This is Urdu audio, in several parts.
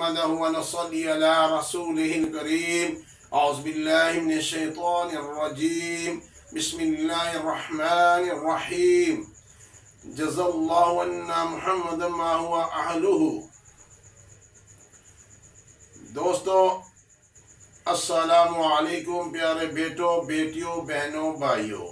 نحمده ونصلي على رسوله الكريم أعوذ بالله من الشيطان الرجيم بسم الله الرحمن الرحيم جزا الله عنا محمدا ما هو أهله. دوستو السلام علیکم پیارے بیٹوں بیٹیوں بہنوں بھائیوں،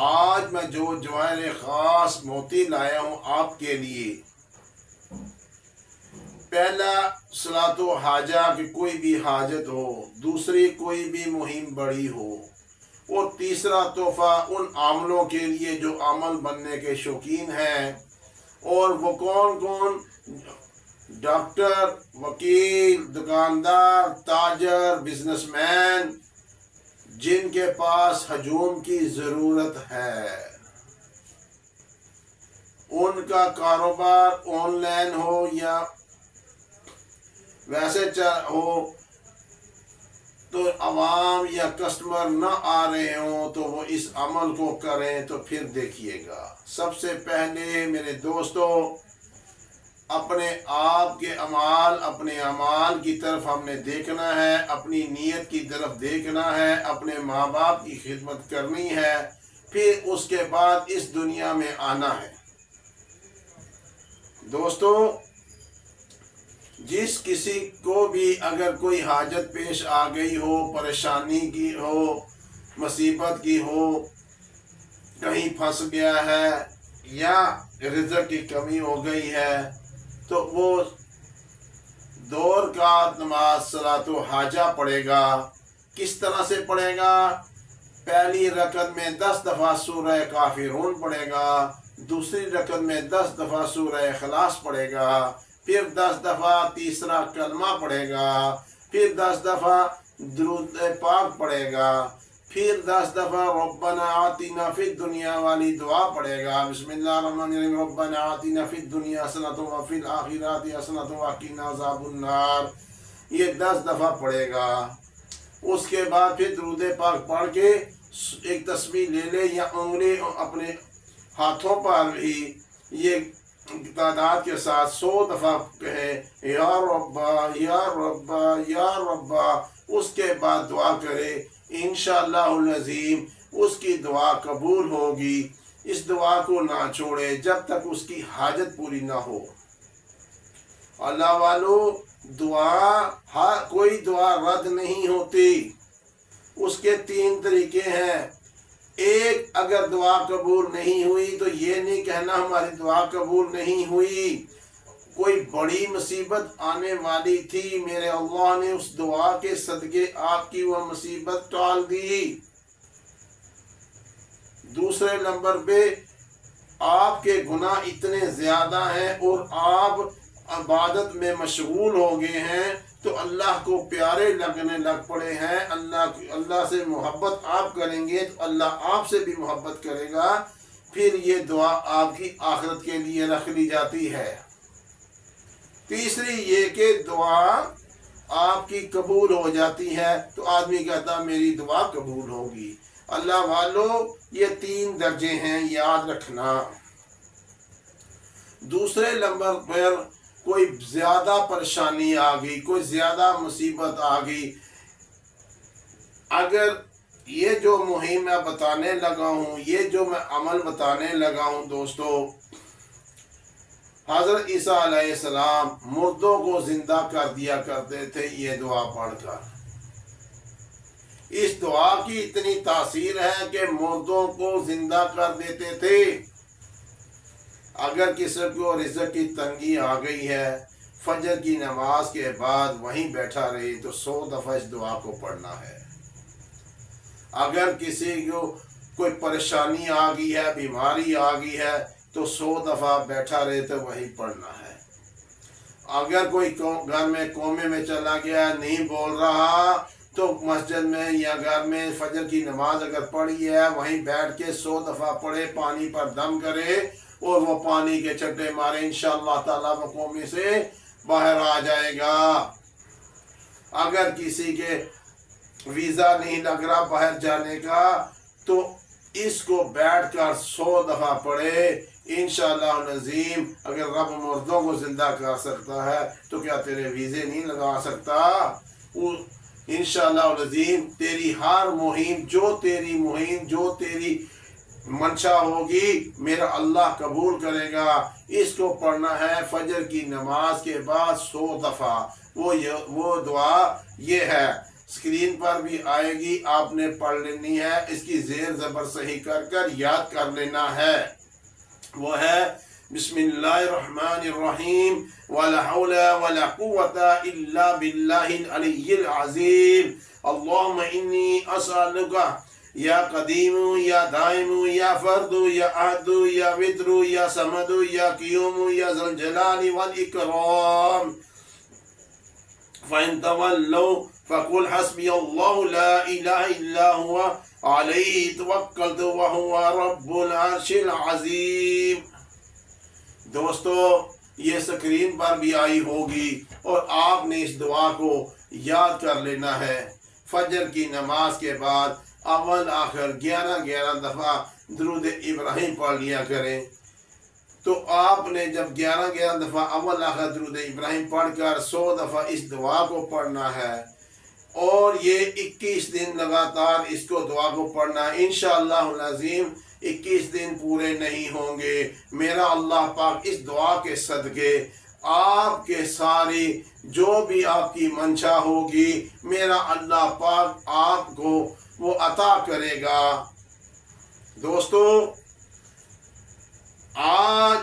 آج میں جو جواہر خاص موتی لایا ہوں آپ کے لیے، پہلا صلاۃ و حاجہ کی کوئی بھی حاجت ہو، دوسری کوئی بھی مہم بڑی ہو، اور تیسرا تحفہ ان عاملوں کے لیے جو عمل بننے کے شوقین ہیں. اور وہ کون کون؟ ڈاکٹر، وکیل، دکاندار، تاجر، بزنس مین، جن کے پاس ہجوم کی ضرورت ہے، ان کا کاروبار آن لائن ہو یا ویسے ہو، تو عوام یا کسٹمر نہ آ رہے ہوں تو وہ اس عمل کو کریں. تو پھر دیکھیے گا، سب سے پہلے میرے دوستو اپنے آپ کے اپنے اعمال کی طرف ہم نے دیکھنا ہے، اپنی نیت کی طرف دیکھنا ہے، اپنے ماں باپ کی خدمت کرنی ہے، پھر اس کے بعد اس دنیا میں آنا ہے. دوستو جس کسی کو بھی اگر کوئی حاجت پیش آ گئی ہو، پریشانی کی ہو، مصیبت کی ہو، کہیں پھنس گیا ہے یا رزق کی کمی ہو گئی ہے، تو وہ 2 رکعت نماز صلاۃ و حاجہ پڑھے گا. کس طرح سے پڑھے گا؟ پہلی رکعت میں 10 دفعہ سورہ کافرون پڑھے گا، دوسری رکعت میں 10 دفعہ سورہ اخلاص پڑھے گا، پھر 10 دفعہ تیسرا کلمہ پڑھے گا، پھر 10 دفعہ درود پاک پڑھے گا، پھر 10 دفعہ ربنا آتنا فی الدنیا والی دعا پڑھے گا. بسم اللہ الرحمن الرحیم ربنا آتنا فی الدنیا حسنۃ وفی الآخرۃ حسنۃ وقنا عذاب النار، یہ 10 دفعہ پڑھے گا. اس کے بعد پھر درود پاک پڑھ کے ایک تسبیح لے لے یا انگلی اپنے ہاتھوں پر ہی یہ تعداد کے ساتھ 100 دفعہ کہے یا ربا یا ربا یا ربا. اس کے بعد دعا کرے، انشاءاللہ العظیم اس کی دعا قبول ہوگی. اس دعا کو نہ چھوڑے جب تک اس کی حاجت پوری نہ ہو. اللہ والو، کوئی دعا رد نہیں ہوتی. اس کے 3 طریقے ہیں. ایک، اگر دعا قبول نہیں ہوئی تو یہ نہیں کہنا ہماری دعا قبول نہیں ہوئی، کوئی بڑی مصیبت آنے والی تھی، میرے اللہ نے اس دعا کے صدقے آپ کی وہ مصیبت ٹال دی. دوسرے نمبر پہ آپ کے گناہ اتنے زیادہ ہیں اور آپ عبادت میں مشغول ہو گئے ہیں تو اللہ کو پیارے لگنے لگ پڑے ہیں. اللہ سے محبت آپ کریں گے تو اللہ آپ سے بھی محبت کرے گا. پھر یہ دعا آپ کی آخرت کے لیے رکھ لی جاتی ہے. تیسری یہ کہ دعا آپ کی قبول ہو جاتی ہے تو آدمی کہتا میری دعا قبول ہوگی. اللہ والو، یہ 3 درجے ہیں، یاد رکھنا. دوسرے نمبر پر کوئی زیادہ پریشانی آ گئی، کوئی زیادہ مصیبت آ گئی. اگر یہ جو مہم میں بتانے لگا ہوں، یہ جو میں عمل بتانے لگا ہوں دوستو، حضرت عیسیٰ علیہ السلام مردوں کو زندہ کر دیا کرتے تھے یہ دعا پڑھ کر. اس دعا کی اتنی تاثیر ہے کہ مردوں کو زندہ کر دیتے تھے. اگر کسی کو رزق کی تنگی آ گئی ہے، فجر کی نماز کے بعد وہیں بیٹھا رہے تو 100 دفعہ اس دعا کو پڑھنا ہے. اگر کسی کو کوئی پریشانی آ گئی ہے، بیماری آ گئی ہے تو 100 دفعہ بیٹھا رہے تو وہی پڑھنا ہے. اگر کوئی گھر میں کومے میں چلا گیا، نہیں بول رہا، تو مسجد میں یا گھر میں فجر کی نماز اگر پڑھی ہے وہیں بیٹھ کے 100 دفعہ پڑھے، پانی پر دم کرے اور وہ پانی کے چھٹے مارے، انشاءاللہ تعالیٰ وہ کومے سے باہر آ جائے گا. اگر کسی کے ویزا نہیں لگ رہا باہر جانے کا تو اس کو بیٹھ کر 100 دفعہ پڑھے، انشاءاللہ العظیم اگر رب مردوں کو زندہ کر سکتا ہے تو کیا تیرے ویزے نہیں لگا سکتا؟ انشاءاللہ العظیم تیری ہر مہم، جو تیری منشا ہوگی میرا اللہ قبول کرے گا۔ اس کو پڑھنا ہے فجر کی نماز کے بعد 100 دفعہ۔ وہ دعا یہ ہے، اسکرین پر بھی آئے گی، آپ نے پڑھ لینی ہے، اس کی زیر زبر صحیح کر یاد کر لینا ہے۔ وہ ہے بسم اللہ الرحمن الرحیم ولا حول ولا قوة الا باللہ العلی العظیم اللہم انی اسألک یا قدیم یا دائم یا فرد یا احد یا وتر یا صمد یا قیوم یا ذی الجلال والاکرام فإن تولوا فقل حسبی اللہ لا الہ الا هو علیہ توکلت وہو رب العرش العظیم۔ دوستو یہ سکرین پر بھی آئی ہوگی اور آپ نے اس دعا کو یاد کر لینا ہے۔ فجر کی نماز کے بعد اول آخر 11 دفعہ درود ابراہیم پڑھ لیا کریں۔ تو آپ نے جب 11 دفعہ اول آخر درود ابراہیم پڑھ کر 100 دفعہ اس دعا کو پڑھنا ہے اور یہ 21 دن لگاتار اس کو دعا کو پڑھنا ہے۔ انشاءاللہ العظیم 21 دن پورے نہیں ہوں گے، میرا اللہ پاک اس دعا کے صدقے آپ کے ساری جو بھی آپ کی منشا ہوگی میرا اللہ پاک آپ کو وہ عطا کرے گا۔ دوستو آج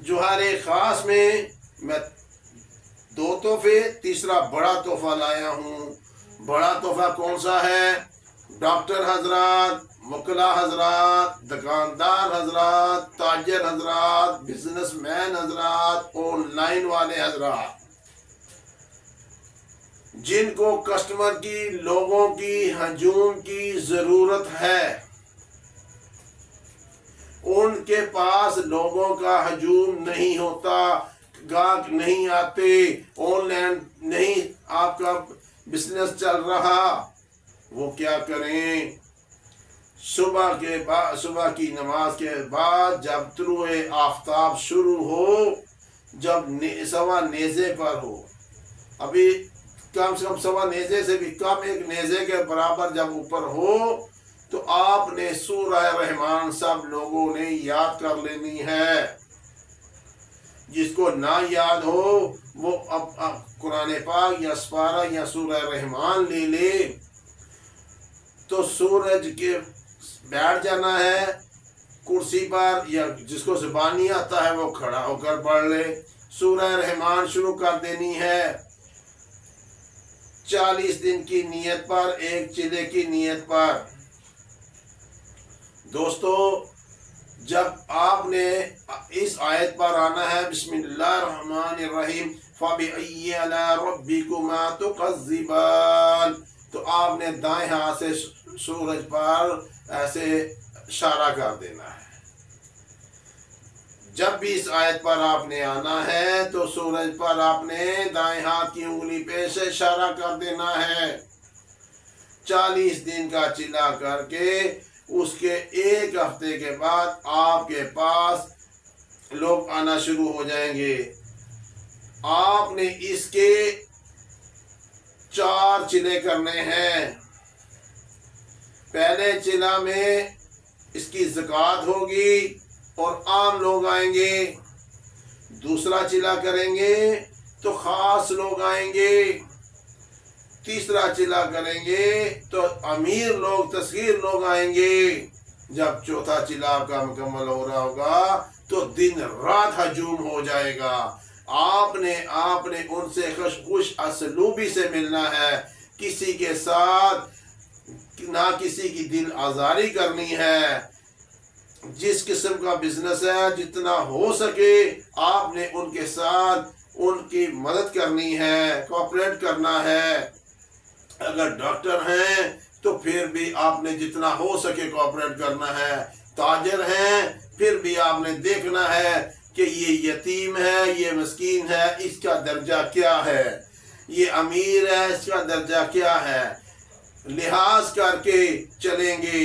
جوہر خاص میں 2 تحفے، تیسرا بڑا تحفہ لایا ہوں۔ بڑا تحفہ کون سا ہے؟ ڈاکٹر حضرات، وکلا حضرات، دکاندار حضرات، تاجر حضرات، بزنس مین حضرات، آن لائن والے حضرات، جن کو کسٹمر کی، لوگوں کی ہجوم کی ضرورت ہے، ان کے پاس لوگوں کا ہجوم نہیں ہوتا، گاہک نہیں آتے، آن لائن نہیں آپ کا بزنس چل رہا، وہ کیا کریں؟ صبح کی نماز کے بعد جب طلوع آفتاب شروع ہو، جب سوا نیزے پر ہو، ابھی کم سے کم سوا نیزے سے بھی کم، ایک نیزے کے برابر جب اوپر ہو، تو آپ نے سورہ رحمان سب لوگوں نے یاد کر لینی ہے۔ جس کو نہ یاد ہو وہ اب قرآن پاک یا سپارہ یا سورہ رحمان لے لے۔ تو سورج کے بیٹھ جانا ہے کرسی پر، یا جس کو زبانی آتا ہے وہ کھڑا ہو کر پڑھ لے۔ سورہ رحمان شروع کر دینی ہے 40 دن کی نیت پر، 1 چلے کی نیت پر۔ دوستو جب آپ نے اس آیت پر آنا ہے بسم اللہ الرحمن الرحیم فَبِأَيِّ آلَاءِ رَبِّكُمَا تُكَذِّبَانِ، تو آپ نے دائیں ہاتھ سے سورج پر ایسے اشارہ کر دینا ہے۔ جب بھی اس آیت پر آپ نے آنا ہے تو سورج پر آپ نے دائیں ہاتھ کی انگلی پہ سے اشارہ کر دینا ہے۔ 40 دن کا چلا کر کے اس کے 1 ہفتے کے بعد آپ کے پاس لوگ آنا شروع ہو جائیں گے۔ آپ نے اس کے 4 چلے کرنے ہیں۔ پہلے چلا میں اس کی زکوٰۃ ہوگی اور عام لوگ آئیں گے۔ دوسرا چلا کریں گے تو خاص لوگ آئیں گے۔ تیسرا چلا کریں گے تو امیر لوگ، تصغیر لوگ آئیں گے۔ جب چوتھا چلا آپ کا مکمل ہو رہا ہوگا تو دن رات ہجوم ہو جائے گا۔ آپ نے ان سے خوش اسلوبی سے ملنا ہے، کسی کے ساتھ نہ کسی کی دل آزاری کرنی ہے۔ جس قسم کا بزنس ہے جتنا ہو سکے آپ نے ان کے ساتھ ان کی مدد کرنی ہے، کوآپریٹ کرنا ہے۔ اگر ڈاکٹر ہیں تو پھر بھی آپ نے جتنا ہو سکے کوآپریٹ کرنا ہے۔ تاجر ہیں پھر بھی آپ نے دیکھنا ہے کہ یہ یتیم ہے، یہ مسکین ہے، اس کا درجہ کیا ہے، یہ امیر ہے، اس کا درجہ کیا ہے، لحاظ کر کے چلیں گے۔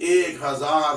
1000